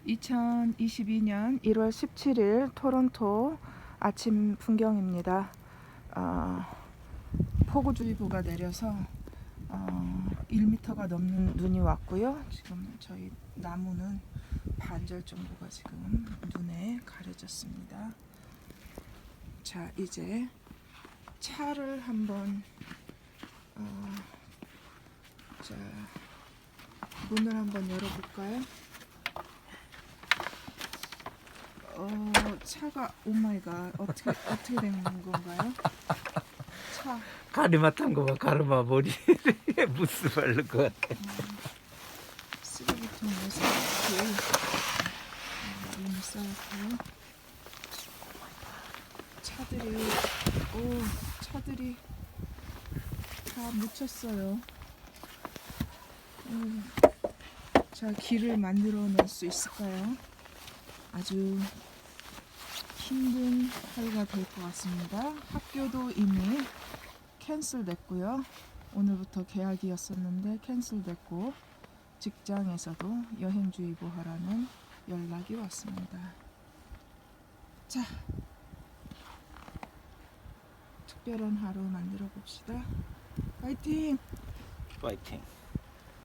2022년 1월 17일 토론토 아침 풍경입니다. 폭우주의보가 내려서 1m가 넘는 눈이 왔고요. 지금 저희 나무는 반절 정도가 지금 눈에 가려졌습니다. 자, 이제 차를 한번 자, 문을 한번 열어볼까요? 차가 오마이갓 어떻게 된 건가요? 차 가르마 탄 거 봐. 가르마 머리에 무스 바를 것 같아. 쓰레기통에서 이렇게 쌓였고요. 차들이 다 묻혔어요. 자, 길을 만들어 낼 수 있을까요? 아주 힘든 하루가 될 것 같습니다. 학교도 이미 캔슬됐고요. 오늘부터 개학이었었는데 캔슬됐고, 직장에서도 여행주의보 하라는 연락이 왔습니다. 자, 특별한 하루 만들어 봅시다. 파이팅! 파이팅.